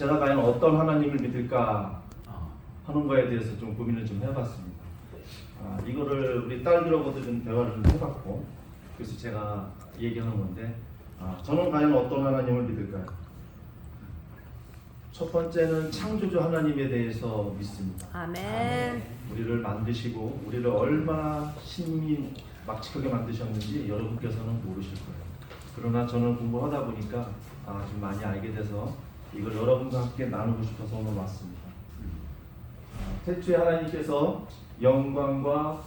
제가 과연 어떤 하나님을 믿을까 하는 거에 대해서 좀 고민을 좀 해봤습니다. 이거를 우리 딸들하고도 좀 대화를 좀 해봤고, 그래서 제가 얘기하는 건데, 저는 과연 어떤 하나님을 믿을까요? 첫 번째는 창조주 하나님에 대해서 믿습니다. 아멘. 우리를 만드시고 우리를 얼마나 신이 막직하게 만드셨는지 여러분께서는 모르실 거예요. 그러나 저는 공부하다 보니까 좀 많이 알게 돼서 이걸 여러분과 함께 나누고 싶어서 오늘 왔습니다. 태초에 하나님께서 영광과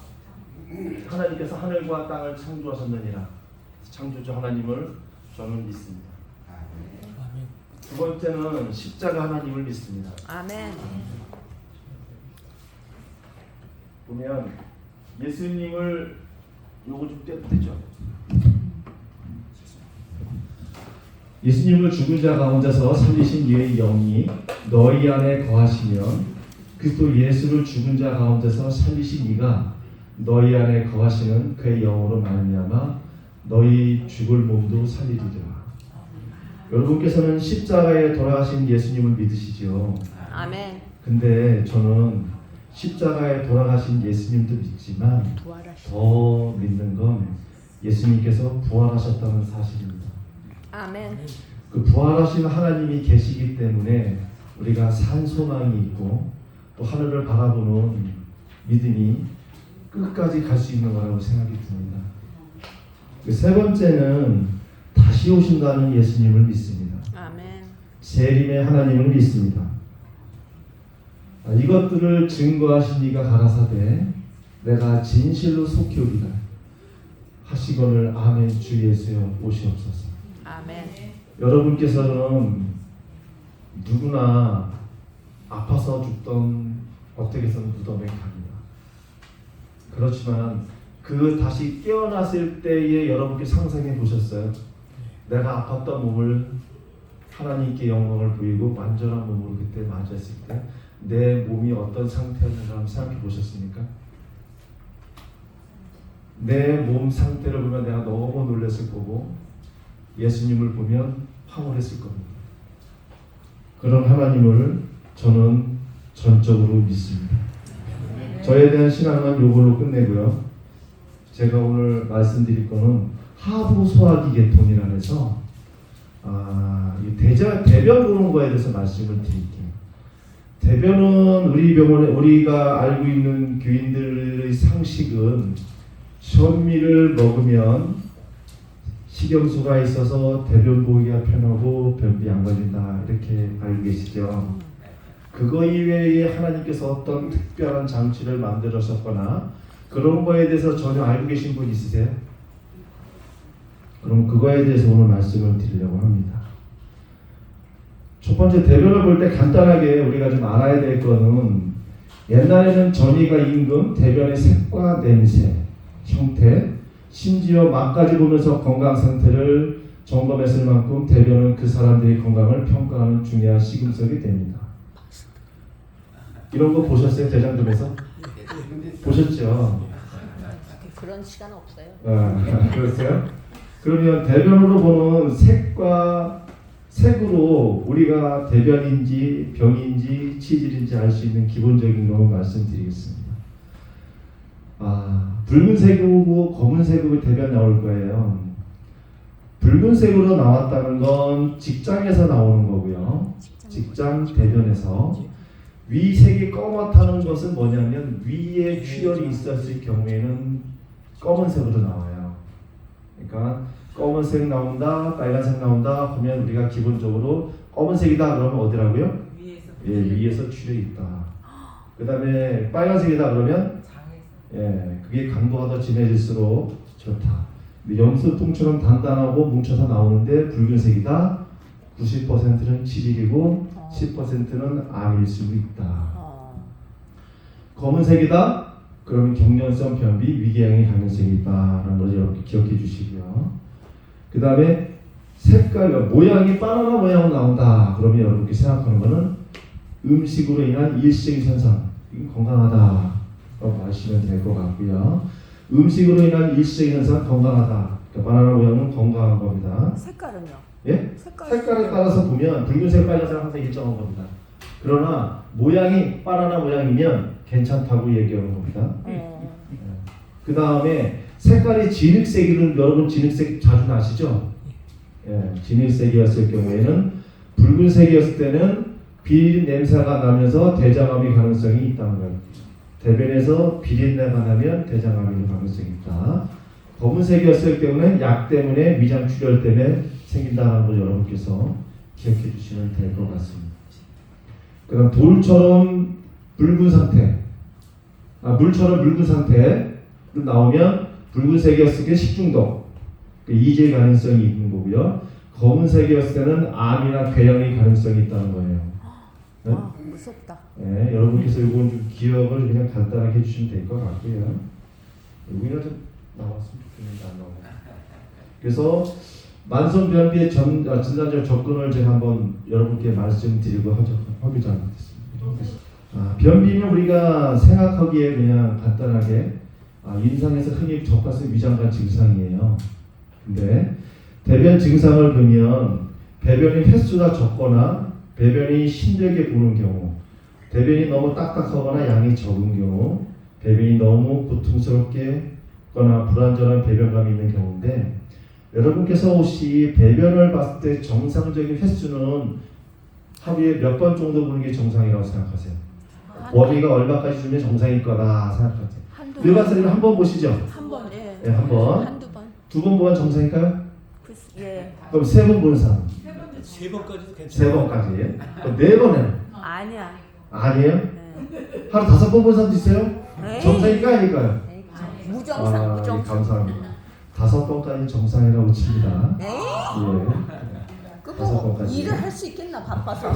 하나님께서 하늘과 땅을 창조하셨느니라. 창조주 하나님을 저는 믿습니다. 두 번째는 십자가 하나님을 믿습니다. 아멘. 보면 예수님을 요거 좀 떼도 되죠? 예수님을 죽은 자 가운데서 살리신 이의 영이 너희 안에 거하시면 그리스도 예수를 죽은 자 가운데서 살리신 이가 너희 안에 거하시는 그의 영으로 말미암아 너희 죽을 몸도 살리리라. 여러분께서는 십자가에 돌아가신 예수님을 믿으시죠? 아멘. 근데 저는 십자가에 돌아가신 예수님도 믿지만 더 믿는 건 예수님께서 부활하셨다는 사실입니다. 아멘. 그 부활하신 하나님이 계시기 때문에 우리가 산 소망이 있고 또 하늘을 바라보는 믿음이 끝까지 갈 수 있는 거라고 생각이 듭니다. 그 세 번째는 다시 오신다는 예수님을 믿습니다. 아멘. 재림의 하나님을 믿습니다. 이것들을 증거하신 이가 가라사대 내가 진실로 속히 오리라 하시거늘 아멘. 주 예수여 오시옵소서. 아멘. 여러분께서는 누구나 아파서 죽던 어떻게든 무덤에 갑니다. 그렇지만 그 다시 깨어났을 때에 여러분께 상상해 보셨어요? 내가 아팠던 몸을 하나님께 영광을 보이고 완전한 몸으로 그때 맞이했을 때 내 몸이 어떤 상태였는가 한번 생각해 보셨습니까? 내 몸 상태를 보면 내가 너무 놀랐을 거고 예수님을 보면 황홀했을 겁니다. 그런 하나님을 저는 전적으로 믿습니다. 저에 대한 신앙은 이걸로 끝내고요. 제가 오늘 말씀드릴 거는 하부 소화기 계통이라 해서 대변 보는 거에 대해서 말씀을 드릴게요. 대변은 우리 병원에 우리가 알고 있는 교인들의 상식은 현미를 먹으면 식염수가 있어서 대변 보기가 편하고 변비 안 걸린다 이렇게 알고 계시죠. 그거 이외에 하나님께서 어떤 특별한 장치를 만들었었거나 그런 거에 대해서 전혀 알고 계신 분 있으세요? 그럼 그거에 대해서 오늘 말씀을 드리려고 합니다. 첫 번째 대변을 볼 때 간단하게 우리가 좀 알아야 될 거는 옛날에는 전이가 임금 대변의 색과 냄새, 형태, 심지어 막까지 보면서 건강 상태를 점검했을 만큼 대변은 그 사람들의 건강을 평가하는 중요한 시금석이 됩니다. 이런 거 보셨어요? 대장동에서? 보셨죠? 그런 시간 없어요. 그렇어요? 그러면 대변으로 보는 색으로 우리가 대변인지 병인지 치질인지 알 수 있는 기본적인 거 말씀드리겠습니다. 붉은색이고 검은색으로 대변 나올 거예요. 붉은색으로 나왔다는 건 직장에서 나오는 거고요. 직장 대변에서 위색이 검었다는 것은 뭐냐면 위에 출혈이 있었을 경우에는 검은색으로 나와요. 그러니까 검은색 나온다, 빨간색 나온다 하면 우리가 기본적으로 검은색이다 그러면 어디라고요? 위에서 출혈이 있다. 그 다음에 빨간색이다 그러면 그게 강도가 더 진해질수록 좋다. 염소통처럼 단단하고 뭉쳐서 나오는데 붉은색이다. 90%는 치질이고 10%는 암일 수 있다. 검은색이다. 그러면 경련성 변비, 위궤양의 가능성이 있다라는 걸 여러분 기억해 주시고요. 그 다음에 색깔, 모양이 바나나 모양으로 나온다. 그러면 여러분께 생각하는 거는 음식으로 인한 일식현상, 이건 건강하다. 마시면 될 것 같고요. 음식으로 인한 일식현상 건강하다. 그러니까 바나나 모양은 건강한 겁니다. 색깔은요? 예? 색깔에 따라서 보면 붉은색, 빨간색 항상 일정한 겁니다. 그러나 모양이 바나나 모양이면 괜찮다고 얘기하는 겁니다. 그 다음에 색깔이 진흙색이면 여러분 진흙색 자주 나시죠? 예, 진흙색이었을 경우에는 붉은색이었을 때는 비린 냄새가 나면서 대장암이 가능성이 있다는 거예요. 대변에서 비린내가 나면 대장암일 가능성이 있다. 검은색이었을 경우는 약 때문에 위장 출혈 때문에 생긴다는 걸 여러분께서 기억해 주시면 될 것 같습니다. 그럼 돌처럼 붉은 상태, 물처럼 묽은 상태로 나오면 붉은색이었을 때 식중독, 이질 가능성이 있는 거고요. 검은색이었을 때는 암이나 궤양의 가능성이 있다는 거예요. 네? 와, 무섭다. 네, 여러분께서 이건 좀 기억을 그냥 간단하게 해주시면 될 것 같고요. 여기는 좀 나왔으면 좋겠는데 안 나오고. 그래서 만성변비의 진단적 접근을 제가 한번 여러분께 말씀드리고 하고자 하겠습니다. 변비는 우리가 생각하기에 그냥 간단하게 임상에서 흔히 접할 위장관 증상이에요. 근데 대변 증상을 보면 배변이 횟수가 적거나 배변이 힘들게 부는 경우, 배변이 너무 딱딱하거나 양이 적은 경우, 배변이 너무 고통스럽게거나 불안정한 배변감이 있는 경우인데, 여러분께서 혹시 배변을 봤을 때 정상적인 횟수는 하루에 몇 번 정도 보는 게 정상이라고 생각하세요? 범위가 얼마까지 주면 정상일 거다 생각하세요? 일반적으로 한 번 보시죠. 한 번, 예. 네, 한 번. 한두 번. 두 번 보면 정상일까요? 예. 그럼 세 번 보는 사람? 세 번까지도 괜찮아요. 세 번까지. 그럼 네 번은? 아니야. 아니에요? 네. 하루 다섯 번 보는 사람도 있어요? 에이. 정상일까요? 아닐까요? 무정상, 예, 무정상. 감사합니다. 다섯 번까지 정상이라고 칩니다. 에이. 예. 다섯 그거 번까지. 일을 할 수 있겠나 바빠서.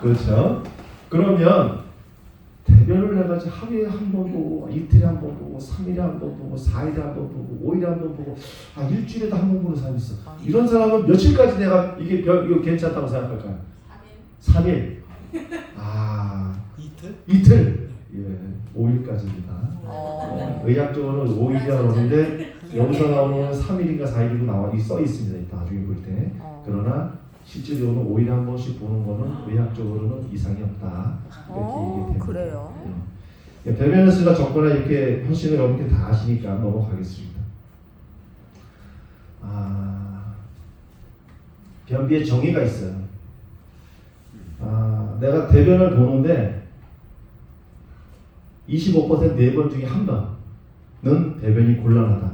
그렇죠. 그러면 대변을 해가지고 하루에 한 번 보고, 이틀에 한 번 보고, 3일에 한 번 보고, 4일에 한 번 보고, 5일에 한 번 보고, 일주일에도 한 번 보는 사람이 있어. 이런 사람은 며칠까지 내가 이거 괜찮다고 생각할까요? 3일. 이틀. 예, 5일까지입니다. 의학적으로는 5일이라고 그러는데 여기서 나오는 3일인가 4일이고 써 있습니다. 나중에 볼 때. 그러나 실질적으로는 5일에 한 번씩 보는 거는 의학적으로는 이상이 없다. 이렇게 얘기됩니다. 그래요? 예. 배변 횟수가 적거나 이렇게 하시는 여러분께 다 아시니까 넘어가겠습니다. 변비의 정의가 있어요. 내가 대변을 보는데 25% 4번 중에 한 번은 배변이 곤란하다.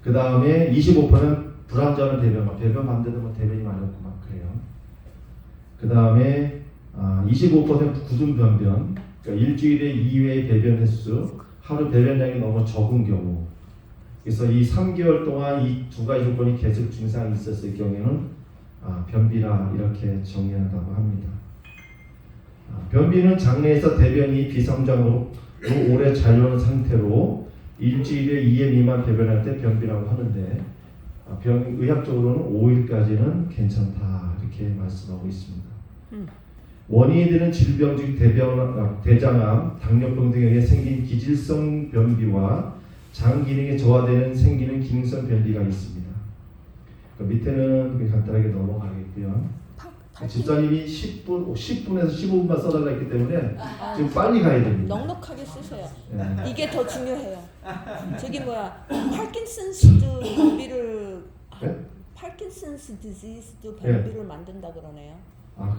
그 다음에 25%는 불안정한 배변 반대도 뭐 대변이 많이 없고 막 그래요. 그 다음에 25% 굳은 변변, 그러니까 일주일에 2회의 배변 횟수, 하루 배변량이 너무 적은 경우. 그래서 이 3개월 동안 이 두 가지 조건이 계속 증상이 있었을 경우에는 변비라 이렇게 정의한다고 합니다. 변비는 장내에서 대변이 비성장으로 오래 자유한 상태로 일주일에 2회 미만 배변할 때 변비라고 하는데 의학적으로는 5일까지는 괜찮다 이렇게 말씀하고 있습니다. 원인이 되는 질병 중 대장암, 당뇨병 등에 의해 생긴 기질성 변비와 장 기능이 저하되는 생기는 기능성 변비가 있습니다. 그 밑에는 간단하게 넘어가겠고요. 집사님이 10분에서 15분만 써달라 했기 때문에 지금 빨리 가야 됩니다. 넉넉하게 쓰세요. 네. 이게 더 중요해요. 저기 파킨슨스도 변비를 네? 파킨슨스 디지즈도 변비를 만든다 그러네요.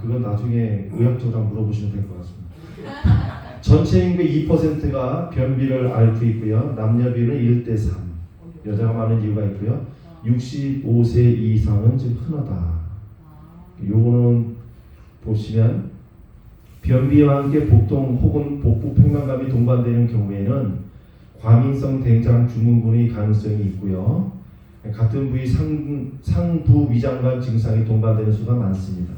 그건 나중에 의학적으로 물어보시면 될 것 같습니다. 전체 인구의 2%가 변비를 앓고 있고요. 남녀 비율은 1대3. 여자가 많은 이유가 있고요. 65세 이상은 좀 흔하다. 요거는 보시면 변비와 함께 복통 혹은 복부 평면감이 동반되는 경우에는 과민성 대장 증후군의 가능성이 있고요. 같은 부위 상부 위장관 증상이 동반되는 수가 많습니다.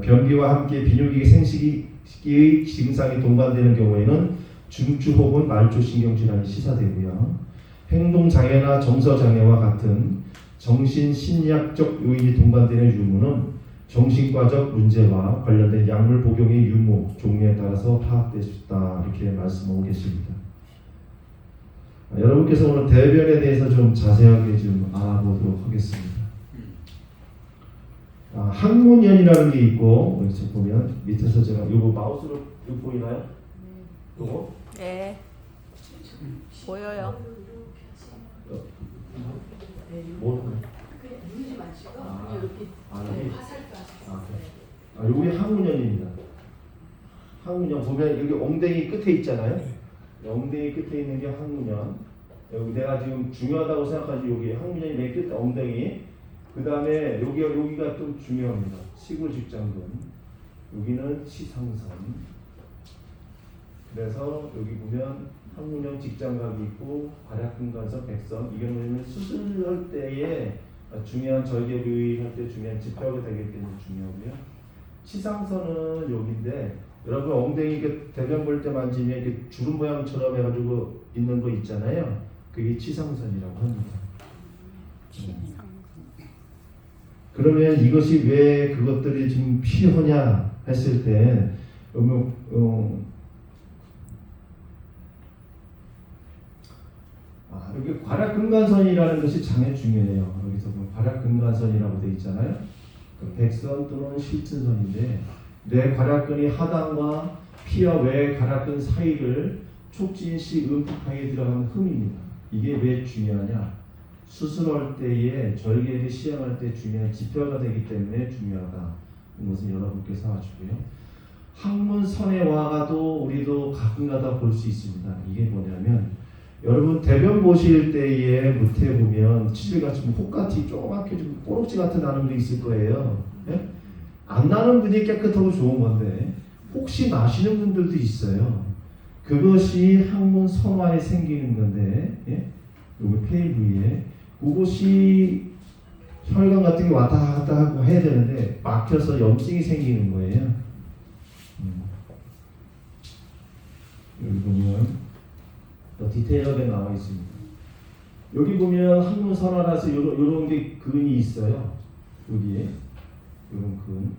변비와 함께 비뇨기계 생식기의 증상이 동반되는 경우에는 중추 혹은 말초신경 질환이 시사되고요. 행동장애나 정서장애와 같은 정신 심리학적 요인이 동반되는 유무는 정신과적 문제와 관련된 약물 복용의 유무, 종류에 따라서 파악될 수 있다 이렇게 말씀하고 계십니다. 여러분께서 오늘 대변에 대해서 좀 자세하게 좀 알아보도록 하겠습니다. 학문연이라는 게 있고 여기서 보면 밑에서 제가 요거 마우스로 이거 보이나요? 요거 네. 보여요. 뭐? 누르지 마시고 아, 그냥 이렇게 여기 화살표 요게 학문연입니다. 학문연 보면 여기 엉덩이 끝에 있잖아요. 엉덩이 끝에 있는 게 학문연. 여기 내가 지금 중요하다고 생각하지 여기 학문연이 맨 끝에 엉덩이. 그 다음에 여기가 또 중요합니다. 시골직장근. 여기는 치상선. 그래서 여기 보면 학문형 직장각이 있고 괄약근간선 백선. 이게 뭐냐면 수술할 때에 중요한 절개부위 할 때 중요한 지표가 되기 때문에 중요하고요. 치상선은 여기인데 여러분 엉덩이 대변 볼 때 만지면 이렇게 주름 모양처럼 해가지고 있는 거 있잖아요. 그게 치상선이라고 합니다. 그러면 이것이 왜 그것들이 지금 필요하냐 했을 때 여기 괄약근간선이라는 것이 장에 중요해요. 여기서 보면 괄약근간선이라고 되어 있잖아요. 백선 또는 실튼선인데 뇌 괄약근이 하단과 피와 외 괄약근 사이를 촉진 시 음폭하게 들어가는 흠입니다. 이게 왜 중요하냐? 수술할 때에 절개를 시행할 때 중요한 지표가 되기 때문에 중요하다. 이것은 여러분께서 아시고요. 항문선의 와가도 우리도 가끔가다 볼 수 있습니다. 이게 뭐냐면 여러분 대변 보실 때에 밑에 보면 치질같이 혹같이 조그맣게 좀 뽀록지 같은 나는 게 있을 거예요. 예? 안 나는 분이 깨끗하고 좋은 건데 혹시 나시는 분들도 있어요. 그것이 항문 선화에 생기는 건데 예? 여기 폐 부위에 그것이 혈관 같은 게 왔다 갔다 하고 해야 되는데 막혀서 염증이 생기는 거예요. 여기 보면 더 디테일하게 나와 있습니다. 여기 보면 항문 선화라서 요런 게 근이 있어요. 여기에 요런 근.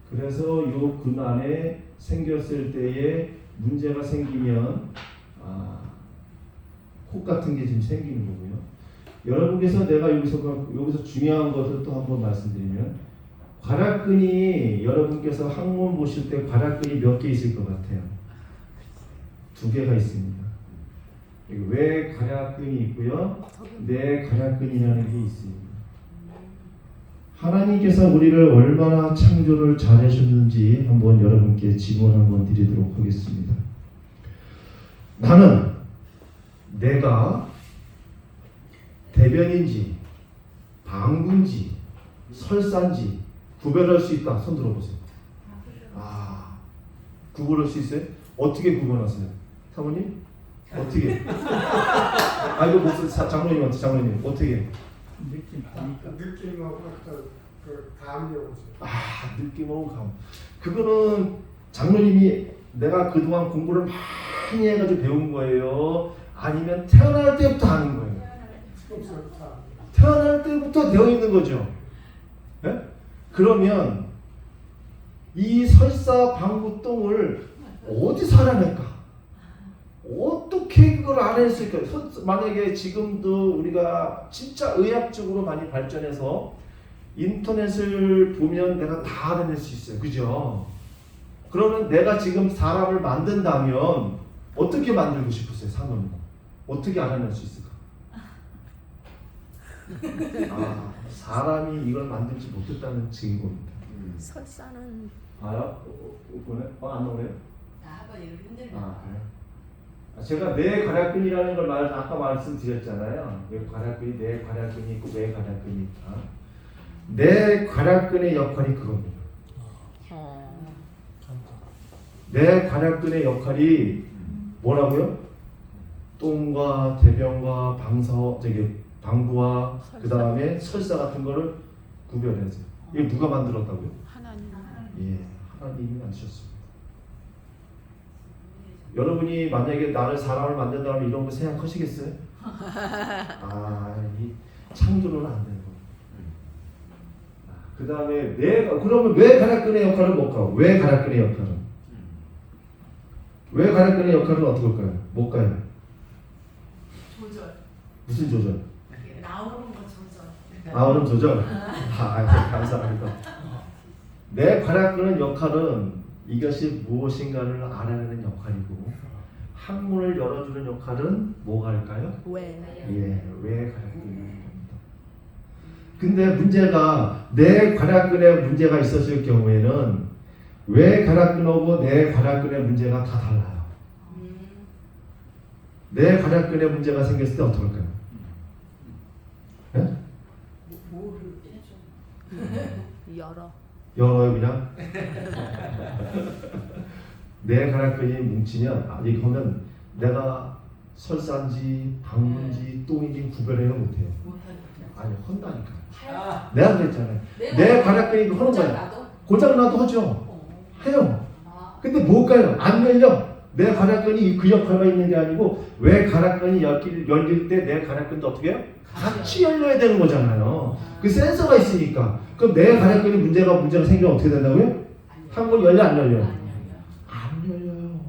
그래서 요 근 안에 생겼을 때에 문제가 생기면 콕 같은 게 지금 생기는 거고요. 여러분께서 내가 여기서 중요한 것을 또 한번 말씀드리면 괄약근이 여러분께서 항문 보실 때 괄약근이 몇 개 있을 것 같아요? 2개가 있습니다. 외 괄약근이 있고요. 내 괄약근이라는 게 있습니다. 하나님께서 우리를 얼마나 창조를 잘하셨는지 한번 여러분께 질문 한번 드리도록 하겠습니다. 나는 내가 대변인지 방구인지 설사인지 구별할 수 있다. 손 들어보세요. 구분할 수 있어요? 어떻게 구분하세요? 사모님? 어떻게? 이거 무슨 장로님한테 장로님 어떻게? 느낌하고 그 감이 오죠. 느낌하고 감. 그거는 장로님이 내가 그동안 공부를 많이 해가지고 배운 거예요? 아니면 태어날 때부터 하는 거예요? 태어날 때부터 되어 있는 거죠. 네? 그러면 이 설사방구똥을 어디서 알아낼까? 어떻게 그걸 알아냈을까? 만약에 지금도 우리가 진짜 의학적으로 많이 발전해서 인터넷을 보면 내가 다 알아낼 수 있어요. 그죠? 그러면 내가 지금 사람을 만든다면 어떻게 만들고 싶으세요? 사람은 어떻게 알아낼 수 있을까? 사람이 이걸 만들지 못했다는 증거입니다. 설사는 아요? 이거네? 안 나오네요? 한번 이렇게 흔들면 그래요? 제가 뇌 괄약근이라는 걸 아까 말씀드렸잖아요. 괄약근이 뇌 괄약근이 있고 외 괄약근이 있다. 뇌 괄약근의 역할이 그겁니다. 뇌 괄약근의 역할이 뭐라고요? 똥과 대변과 방부와 그 다음에 설사 같은 거를 구별해서. 이거 누가 만들었다고요? 하나님. 예, 하나님이 만드셨습니다. 여러분이 만약에 나를 사람을 만든다면 이런 거 생각하시겠어요? 이 창조는 안 되는 거예요. 그 다음에 그러면 왜 괄약근의 역할은 뭘까? 왜 괄약근의 역할은? 왜 괄약근의 역할은 어떻게 할까요? 뭘까요? 조절. 무슨 조절? 나오는 거 조절. 얼음 조절. 감사합니다. 내 관할끄는 역할은 이것이 무엇인가를 알아내는 역할이고 학문을 열어주는 역할은 뭐가 할까요? 왜? 왜 관할끄는 겁니다. 근데 문제가 내 관할근에 문제가 있었을 경우에는 왜 관할근하고 내 관할근의 문제가 다 달라요. 내 관할근에 문제가 생겼을 때 어떨까요? 네? 뭐를 해줘? 열어. 그냥 내 관할근이 뭉치면 이거면 내가 설사인지 방문인지 똥인지 구별을 못해요. 아니 헌다니까. 내가 그랬잖아요. 내 관할근이 하는 거야. 고장나도 하죠. 해요. 근데 뭘까요? 안 열려. 내 관할근이 그 역할만 있는 게 아니고 왜 관할근이 열릴 때 내 관할근도 어떻게 해요? 같이 열려야 되는 거잖아요. 그 센서가 있으니까. 그럼 내 관할근이 문제가 생기면 어떻게 된다고요? 한 번 열려 안 열려? 안 열려요.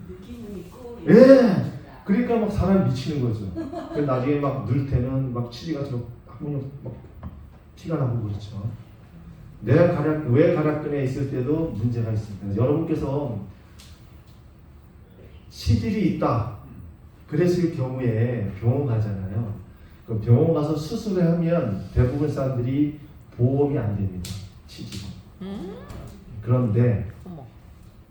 느낌은 있고. 예. 그러니까 막 사람 미치는 거죠. 그래서 나중에 막 넣을 때는 막 치리가 막 피가 나고 그렇죠. 왜 관할근에 있을 때도 문제가 있습니다. 여러분께서 치질이 있다. 그랬을 경우에 병원 가잖아요. 그 병원 가서 수술을 하면 대부분 사람들이 보험이 안 됩니다. 치질은. 그런데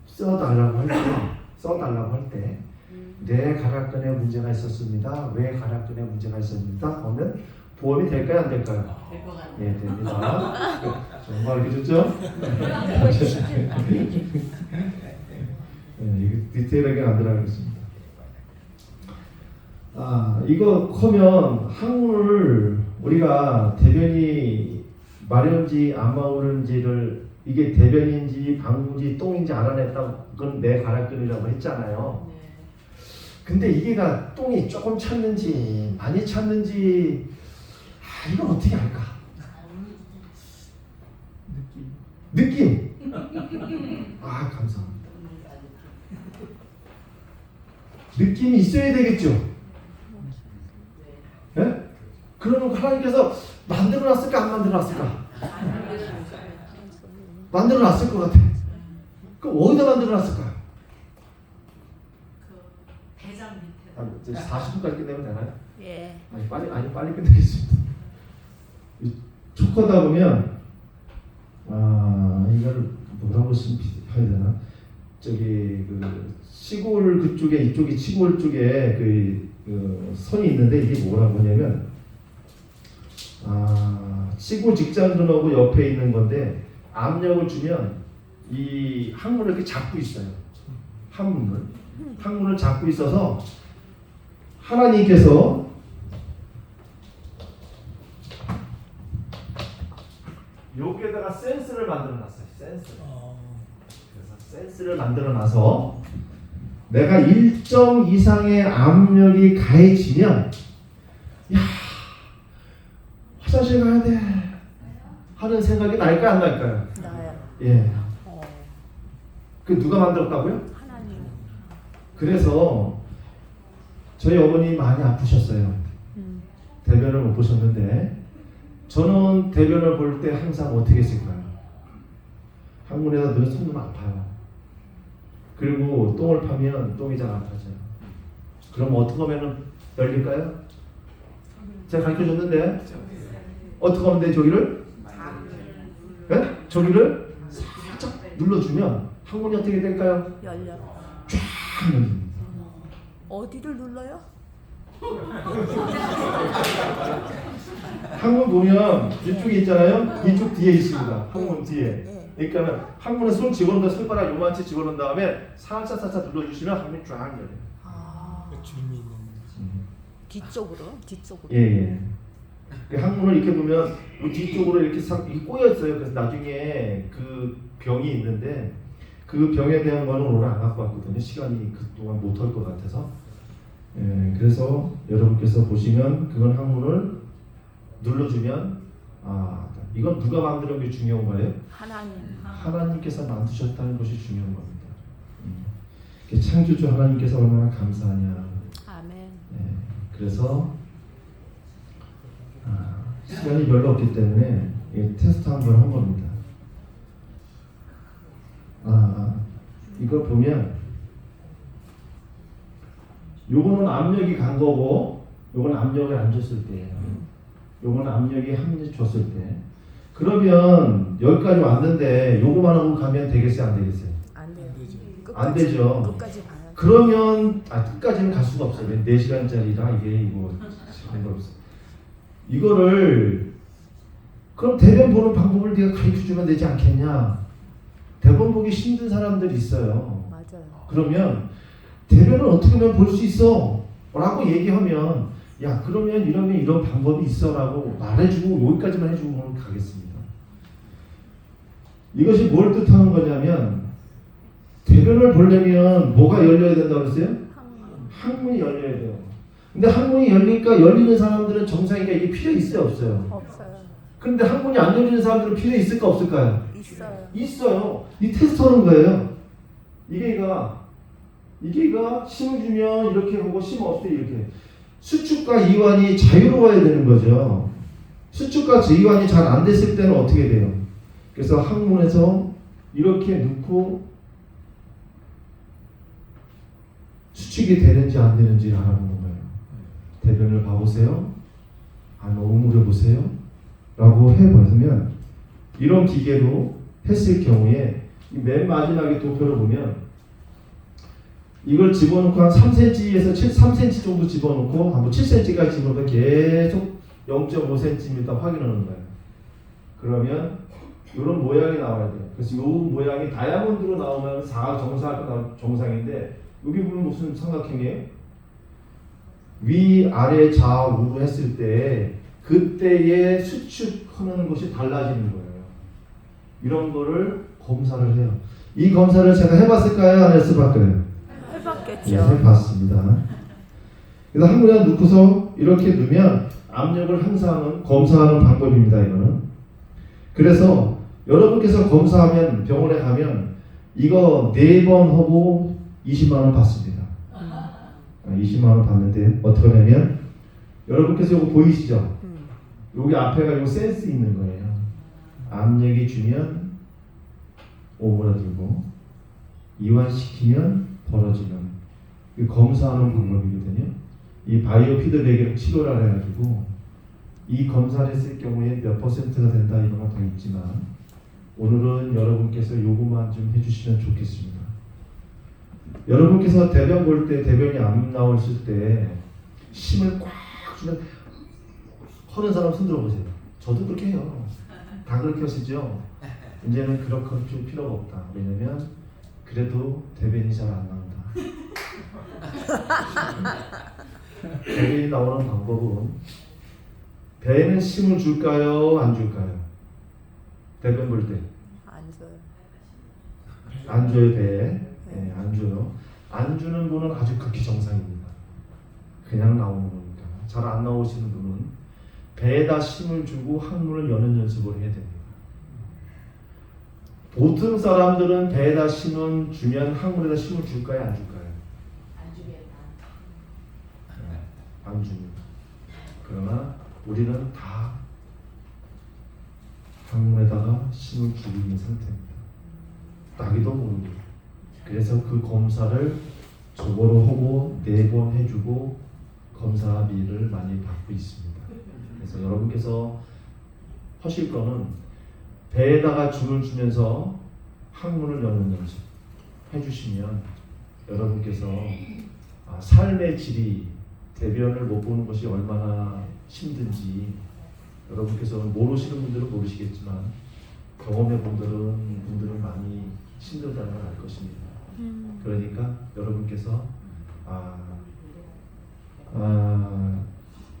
써달라고 할 때 내 관할근에 문제가 있었습니다. 왜 관할근에 문제가 있었습니다. 하면 보험이 될까요, 안 될까요? 될 것 같아요. 예, 됩니다. 정말 그렇죠? 이거 디테일하게 안 들어가겠습니다. 이거 커면 항문을 우리가 대변이 마른지 안 마른지를 이게 대변인지 방구인지 똥인지 알아냈다. 그건 내 관할근이라고 했잖아요. 네. 근데 이게가 똥이 조금 찼는지 많이 찼는지 이건 어떻게 할까? 느낌. 감사합니다. 느낌이 있어야 되겠죠. 예? 그러면 하나님께서 만들어놨을까 안 만들어놨을까? 만들어놨을 것 같아. 그럼 어디다 만들어놨을까요? 대장 밑에. 40분까지 끝내면 되나요? 예. 빨리 끝내겠습니다. 촉하다 보면 이거를 뭐라고 해야 되나? 저기 그 시골 그쪽에 이쪽이 시골 쪽에 그 선이 있는데 이게 뭐라고 하냐면 시골 직장들하고 옆에 있는 건데 압력을 주면 이 항문을 이렇게 잡고 있어요. 항문을 잡고 있어서 하나님께서 여기에다가 센스를 만들어놨어요. 그래서 센스를 만들어놔서 내가 일정 이상의 압력이 가해지면 화장실 가야 돼 하는 생각이 날까 안 날까요? 나요. 예. 그 누가 만들었다고요? 하나님. 그래서 저희 어머니 많이 아프셨어요. 대변을 못 보셨는데 저는 대변을 볼 때 항상 어떻게 했을까요? 항문에다 늘 손으면 아파요. 그리고 똥을 파면 똥이 잘 아파져요. 그럼 어떻게 하면 열릴까요? 제가 가르쳐줬는데 어떻게 하면 돼? 저기를? 네? 저기를 살짝 눌러주면 항문이 어떻게 될까요? 열려. 쫙 열립니다. 어디를 눌러요? 항문 보면 이쪽에 있잖아요. 이쪽 뒤에 있습니다. 항문 뒤에. 그러니까는 항문에 손 집어넣는다, 손가락 요만치 집어넣은 다음에 살짝 눌러주시면 항문이 쫙 열려요. 주름이 있는. 뒤쪽으로. 예. 그 항문을 이렇게 보면 뒤쪽으로 이렇게 꼬여 있어요. 그래서 나중에 그 병이 있는데 그 병에 대한 거는 오늘 안 갖고 왔거든요. 시간이 그동안 못 할 것 같아서. 예, 그래서 여러분께서 보시면 그건 항문을 눌러주면 이건 누가 만드는 게 중요한 거예요? 하나님께서 만드셨다는 것이 중요한 겁니다. 창조주 하나님께서 얼마나 감사하냐. 아멘. 예, 그래서 시간이 별로 없기 때문에 테스트 한번 한 겁니다. 이거 보면 요거는 압력이 간 거고 요거는 압력을 안 줬을 때예요. 요거는 압력이 한 줬을 때. 그러면 여기까지 왔는데 요거만 하고 가면 되겠어요, 안 되겠어요? 안 돼요. 안 되죠. 끝까지 가야 돼. 그러면 끝까지는 갈 수가 없어요. 4시간짜리라 이게 이거 시간이 없어. 이거를 그럼 대변 보는 방법을 네가 가르쳐 주면 되지 않겠냐? 대변 보기 힘든 사람들이 있어요. 맞아요. 그러면 대변을 어떻게 하면 볼 수 있어? 라고 얘기하면 야 그러면 이러면 이런 방법이 있어 라고 말해주고 여기까지만 해주고 가겠습니다. 이것이 뭘 뜻하는 거냐면 대변을 보려면 뭐가 열려야 된다고 그랬어요? 항문이 열려야 돼요. 근데 항문이 열리니까 열리는 사람들은 정상이가 이게 필요 있어요 없어요? 없어요. 근데 항문이 안 열리는 사람들은 필요 있을까 없을까요? 있어요. 있어요. 이 테스트하는 거예요. 이게가 힘을 주면 이렇게 하고 힘 없을 때 이렇게 수축과 이완이 자유로워야 되는 거죠. 수축과 이완이 잘 안 됐을 때는 어떻게 돼요? 그래서 항문에서 이렇게 넣고 수축이 되는지 안 되는지를 알아보는 거예요. 대변을 봐보세요. 오므려 보세요. 라고 해보면 이런 기계로 했을 경우에 맨 마지막에 도표를 보면 이걸 집어넣고 한 3cm에서 3cm 정도 집어넣고 한번 7cm까지 집어넣으면 계속 0.5cm 확인하는 거예요. 그러면 이런 모양이 나와야 돼요. 그래서 이 모양이 다이아몬드로 나오면 정상인데 여기 보면 무슨 삼각형이에요? 위, 아래, 좌우로 했을 때 그때의 수축하는 것이 달라지는 거예요. 이런 거를 검사를 해요. 이 검사를 제가 해봤을까요? 안 했을까요? 해봤겠죠. 네, 해봤습니다. 그래서 항문에 넣고서 이렇게 넣으면 압력을 항상 검사하는 방법입니다. 이거는. 그래서 여러분께서 검사하면 병원에 가면 이거 4번 하고 20만 원 받습니다. 20만 원 받는데 어떻게 하냐면 여러분께서 이거 보이시죠? 여기 앞에가 요 센스 있는 거예요. 압력이 주면 오므라들고 이완시키면 벌어지는 검사하는 방법이거든요. 이 바이오 피드백을 치료를 해가지고 이 검사를 했을 경우에 몇 %가 된다 이거가 더 있지만 오늘은 여러분께서 요거만 좀 해주시면 좋겠습니다. 여러분께서 대변 볼 때 대변이 안 나왔을 때 힘을 꽉 주면 하는 사람 손들어 보세요. 저도 그렇게 해요. 다 그렇게 하시죠? 이제는 그렇게 할 필요가 없다. 왜냐면 그래도 대변이 잘 안 나온다. 대변이 나오는 방법은 배에는 힘을 줄까요? 안 줄까요? 대변 볼 때. 안 줘요. 안 줘요, 배에. 네, 안 줘요. 안 주는 분은 아주 극히 정상입니다. 그냥 나오는 거니까. 잘 안 나오시는 분은 배에다 힘을 주고 항문을 여는 연습을 해야 됩니다. 보통 사람들은 배에다 힘을 주면 항문에다 힘을 줄까요? 안 줄까요? 안 주겠다. 안 줍니다. 그러나 우리는 다 항문에다가 힘을 주고 있는 상태입니다. 나기도 모르고. 그래서 그 검사를 저거로 하고 4번 해주고 검사비를 많이 받고 있습니다. 그래서 여러분께서 하실 거는 배에다가 줄을 주면서 항문을 여는 연습 해주시면 여러분께서 삶의 질이 대변을 못 보는 것이 얼마나 힘든지 여러분께서는 모르시는 분들은 모르시겠지만 경험해 분들은 많이 힘들다는 걸 알 것입니다. 그러니까 여러분께서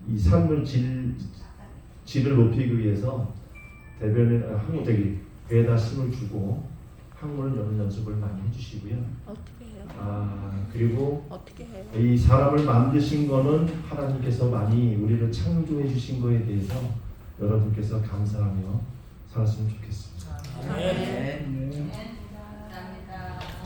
이 삶의 질을 높이기 위해서 대변을 배에다 힘을 주고 항문을 여는 연습을 많이 해주시고요. 어떻게 해요? 그리고 어떻게 해요? 이 사람을 만드신 거는 하나님께서 많이 우리를 창조해 주신 거에 대해서 여러분께서 감사하며 살았으면 좋겠습니다. 네.